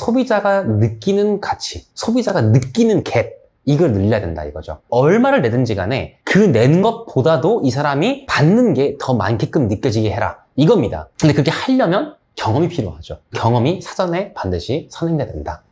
소비자가 느끼는 가치, 소비자가 느끼는 갭, 이걸 늘려야 된다 이거죠. 얼마를 내든지 간에 그 낸 것보다도 이 사람이 받는 게 더 많게끔 느껴지게 해라 이겁니다. 근데 그렇게 하려면 경험이 필요하죠. 경험이 사전에 반드시 선행돼야 된다.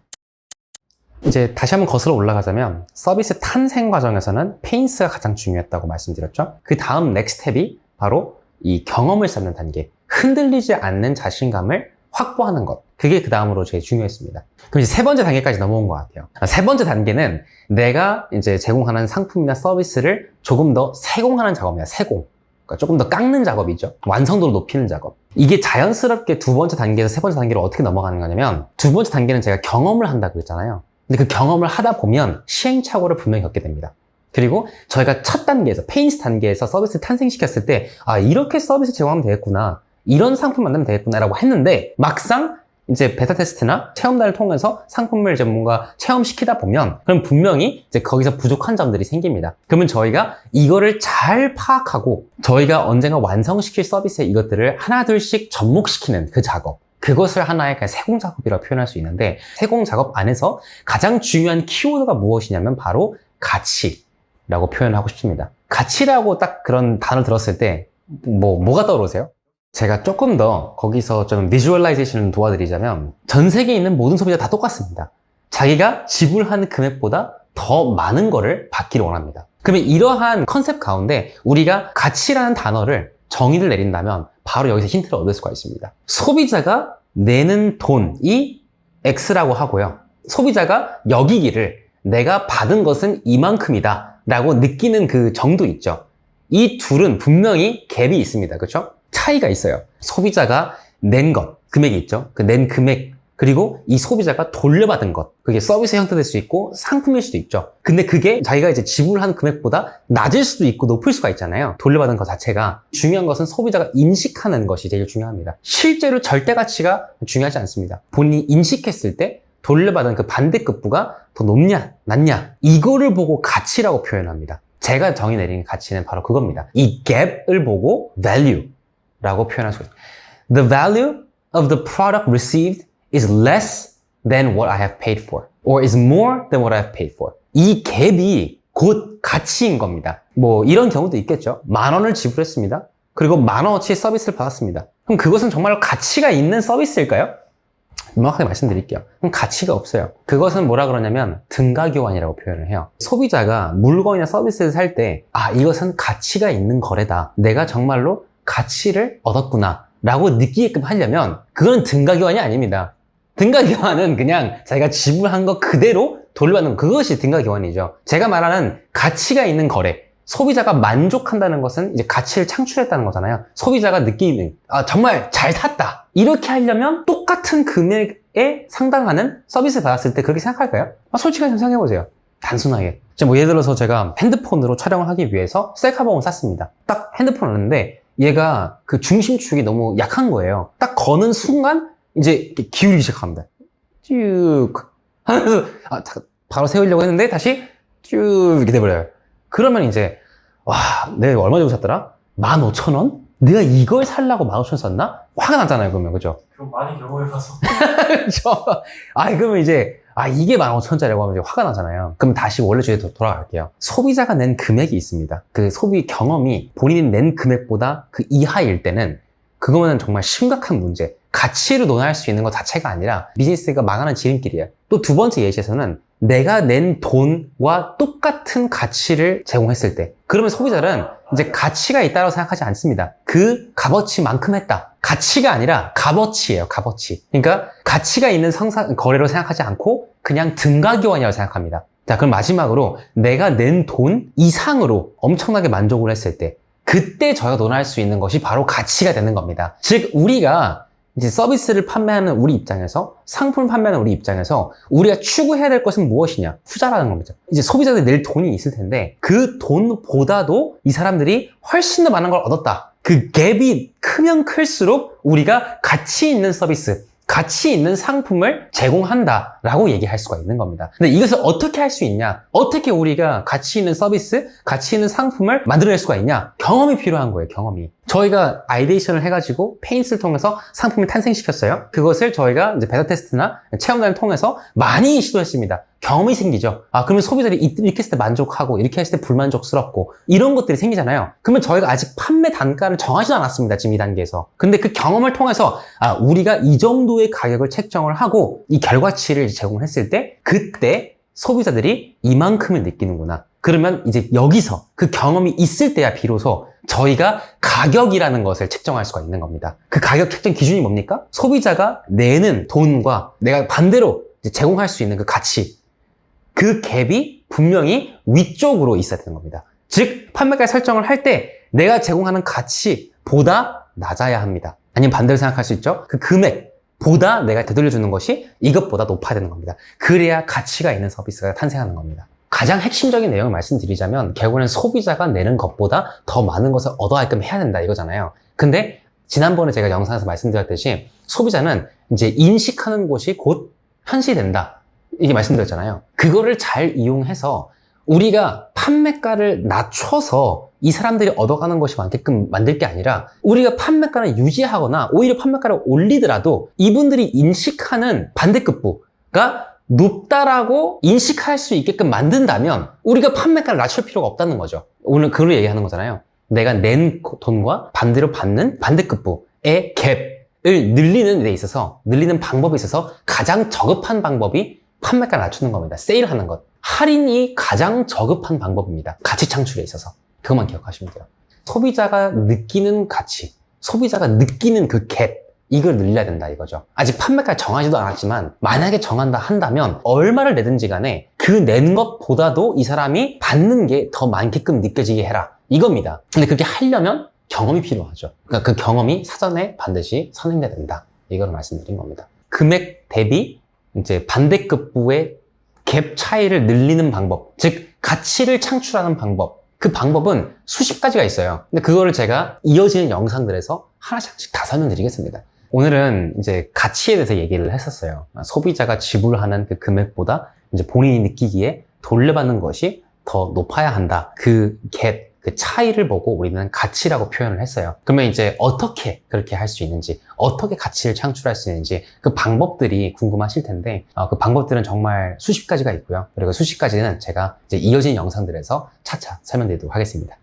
이제 다시 한번 거슬러 올라가자면 서비스 탄생 과정에서는 페인스가 가장 중요했다고 말씀드렸죠. 그 다음 넥스트 스텝이 바로 이 경험을 쌓는 단계, 흔들리지 않는 자신감을 확보하는 것, 그게 그 다음으로 제일 중요했습니다. 그럼 이제 세 번째 단계까지 넘어온 것 같아요. 세 번째 단계는 내가 이제 제공하는 상품이나 서비스를 조금 더 세공하는 작업이야. 세공. 그러니까 조금 더 깎는 작업이죠. 완성도를 높이는 작업. 이게 자연스럽게 두 번째 단계에서 세 번째 단계로 어떻게 넘어가는 거냐면, 두 번째 단계는 제가 경험을 한다고 그랬잖아요. 근데 그 경험을 하다 보면 시행착오를 분명히 겪게 됩니다. 그리고 저희가 첫 단계에서, 페인스 단계에서 서비스를 탄생시켰을 때, 아, 이렇게 서비스 제공하면 되겠구나, 이런 상품 만들면 되겠구나 라고 했는데, 막상 이제 베타 테스트나 체험단을 통해서 상품을 이제 뭔가 체험시키다 보면, 그럼 분명히 이제 거기서 부족한 점들이 생깁니다. 그러면 저희가 이거를 잘 파악하고 저희가 언젠가 완성시킬 서비스의 이것들을 하나둘씩 접목시키는 그 작업, 그것을 하나의 그냥 세공 작업이라고 표현할 수 있는데, 세공 작업 안에서 가장 중요한 키워드가 무엇이냐면 바로 가치라고 표현하고 싶습니다. 가치라고 딱 그런 단어를 들었을 때 뭐가 떠오르세요? 제가 조금 더 거기서 좀 비주얼라이제이션을 도와드리자면, 전 세계에 있는 모든 소비자 다 똑같습니다. 자기가 지불한 금액보다 더 많은 거를 받기를 원합니다. 그러면 이러한 컨셉 가운데 우리가 가치라는 단어를 정의를 내린다면 바로 여기서 힌트를 얻을 수가 있습니다. 소비자가 내는 돈이 X라고 하고요, 소비자가 여기기를 내가 받은 것은 이만큼이다 라고 느끼는 그 정도 있죠. 이 둘은 분명히 갭이 있습니다. 그렇죠? 차이가 있어요. 소비자가 낸 것, 금액이 있죠. 그 낸 금액, 그리고 이 소비자가 돌려받은 것, 그게 서비스 형태될 수 있고 상품일 수도 있죠. 근데 그게 자기가 이제 지불한 금액보다 낮을 수도 있고 높을 수가 있잖아요. 돌려받은 것 자체가. 중요한 것은 소비자가 인식하는 것이 제일 중요합니다. 실제로 절대 가치가 중요하지 않습니다. 본인이 인식했을 때 돌려받은 그 반대급부가 더 높냐 낮냐, 이거를 보고 가치라고 표현합니다. 제가 정의 내린 가치는 바로 그겁니다. 이 갭을 보고 value 라고 표현할 수 있습니다. The value of the product received is less than what I have paid for, or is more than what I have paid for. 이 갭이 곧 가치인 겁니다. 뭐 이런 경우도 있겠죠. 10,000원을 지불했습니다. 그리고 10,000원어치 서비스를 받았습니다. 그럼 그것은 정말로 가치가 있는 서비스일까요? 명확하게 말씀드릴게요. 그럼 가치가 없어요. 그것은 뭐라 그러냐면 등가교환이라고 표현을 해요. 소비자가 물건이나 서비스를 살 때, 아, 이것은 가치가 있는 거래다, 내가 정말로 가치를 얻었구나 라고 느끼게끔 하려면 그건 등가교환이 아닙니다. 등가교환은 그냥 자기가 지불한 거 그대로 돌려받는, 그것이 등가교환이죠. 제가 말하는 가치가 있는 거래, 소비자가 만족한다는 것은 이제 가치를 창출했다는 거잖아요. 소비자가 느끼는, 아, 정말 잘 샀다, 이렇게 하려면 똑같은 금액에 상당하는 서비스를 받았을 때 그렇게 생각할까요? 솔직하게 생각해보세요. 단순하게. 뭐 예를 들어서 제가 핸드폰으로 촬영을 하기 위해서 셀카봉을 샀습니다. 딱 핸드폰을 넣는데 얘가 그 중심축이 너무 약한 거예요. 딱 거는 순간 이제 기울이기 시작합니다. 쭉 하면서 바로 세우려고 했는데 다시 쭉 이렇게 돼버려요. 그러면 이제, 와, 내가 얼마 주고 샀더라? 15,000원? 내가 이걸 살라고 15,000원 썼나? 화가 나잖아요, 그러면. 그죠? 그럼 많이 경험해봐서. 그죠? 그러면 이제, 이게 15,000원짜리라고 하면 이제 화가 나잖아요. 그럼 다시 원래 주제로 돌아갈게요. 소비자가 낸 금액이 있습니다. 그 소비 경험이 본인이 낸 금액보다 그 이하일 때는 그거는 정말 심각한 문제, 가치로 논할 수 있는 것 자체가 아니라 비즈니스가 망하는 지름길이에요. 또 두 번째 예시에서는 내가 낸 돈과 똑같은 가치를 제공했을 때, 그러면 소비자는 이제 가치가 있다고 생각하지 않습니다. 그 값어치만큼 했다. 가치가 아니라 값어치예요, 값어치. 그러니까 가치가 있는 거래로 생각하지 않고 그냥 등가교환이라고 생각합니다. 자, 그럼 마지막으로 내가 낸 돈 이상으로 엄청나게 만족을 했을 때, 그때 저희가 논할 수 있는 것이 바로 가치가 되는 겁니다. 즉, 우리가 이제 서비스를 판매하는 우리 입장에서, 상품을 판매하는 우리 입장에서 우리가 추구해야 될 것은 무엇이냐? 투자라는 겁니다. 이제 소비자들이 낼 돈이 있을 텐데 그 돈보다도 이 사람들이 훨씬 더 많은 걸 얻었다. 그 갭이 크면 클수록 우리가 가치 있는 서비스, 가치 있는 상품을 제공한다라고 얘기할 수가 있는 겁니다. 근데 이것을 어떻게 할 수 있냐? 어떻게 우리가 가치 있는 서비스, 가치 있는 상품을 만들어낼 수가 있냐? 경험이 필요한 거예요, 경험이. 저희가 아이데이션을 해가지고 페인트를 통해서 상품을 탄생시켰어요. 그것을 저희가 이제 베타 테스트나 체험단을 통해서 많이 시도했습니다. 경험이 생기죠. 그러면 소비자들이 이렇게 했을 때 만족하고 이렇게 했을 때 불만족스럽고 이런 것들이 생기잖아요. 그러면 저희가 아직 판매 단가를 정하지도 않았습니다. 지금 이 단계에서. 근데 그 경험을 통해서 우리가 이 정도의 가격을 책정을 하고 이 결과치를 제공을 했을 때 그때 소비자들이 이만큼을 느끼는구나. 그러면 이제 여기서 그 경험이 있을 때야 비로소 저희가 가격이라는 것을 책정할 수가 있는 겁니다. 그 가격 책정 기준이 뭡니까? 소비자가 내는 돈과 내가 반대로 이제 제공할 수 있는 그 가치, 그 갭이 분명히 위쪽으로 있어야 되는 겁니다. 즉 판매가 설정을 할 때 내가 제공하는 가치보다 낮아야 합니다. 아니면 반대로 생각할 수 있죠. 그 금액보다 내가 되돌려주는 것이 이것보다 높아야 되는 겁니다. 그래야 가치가 있는 서비스가 탄생하는 겁니다. 가장 핵심적인 내용을 말씀드리자면 결국에는 소비자가 내는 것보다 더 많은 것을 얻어가게끔 해야 된다 이거잖아요. 근데 지난번에 제가 영상에서 말씀드렸듯이 소비자는 이제 인식하는 곳이 곧 현실이 된다 이게 말씀드렸잖아요. 그거를 잘 이용해서 우리가 판매가를 낮춰서 이 사람들이 얻어가는 것이 많게끔 만들 게 아니라 우리가 판매가를 유지하거나 오히려 판매가를 올리더라도 이분들이 인식하는 반대급부가 높다라고 인식할 수 있게끔 만든다면 우리가 판매가를 낮출 필요가 없다는 거죠. 오늘 그걸 얘기하는 거잖아요. 내가 낸 돈과 반대로 받는 반대급부의 갭을 늘리는 데 있어서 늘리는 방법에 있어서 가장 저급한 방법이 판매가를 낮추는 겁니다. 세일하는 것. 할인이 가장 저급한 방법입니다. 가치 창출에 있어서. 그것만 기억하시면 돼요. 소비자가 느끼는 가치, 소비자가 느끼는 그 갭, 이걸 늘려야 된다 이거죠. 아직 판매가 정하지도 않았지만 만약에 정한다 한다면 얼마를 내든지 간에 그 낸 것보다도 이 사람이 받는 게 더 많게끔 느껴지게 해라 이겁니다. 근데 그렇게 하려면 경험이 필요하죠. 그러니까 그 경험이 사전에 반드시 선행돼야 된다 이걸 말씀드린 겁니다. 금액 대비 이제 반대급부의 갭 차이를 늘리는 방법, 즉 가치를 창출하는 방법, 그 방법은 수십 가지가 있어요. 근데 그거를 제가 이어지는 영상들에서 하나씩 다 설명드리겠습니다. 오늘은 이제 가치에 대해서 얘기를 했었어요. 소비자가 지불하는 그 금액보다 이제 본인이 느끼기에 돌려받는 것이 더 높아야 한다. 그 갭, 그 차이를 보고 우리는 가치라고 표현을 했어요. 그러면 이제 어떻게 그렇게 할 수 있는지, 어떻게 가치를 창출할 수 있는지 그 방법들이 궁금하실 텐데 그 방법들은 정말 수십 가지가 있고요. 그리고 수십 가지는 제가 이제 이어진 영상들에서 차차 설명드리도록 하겠습니다.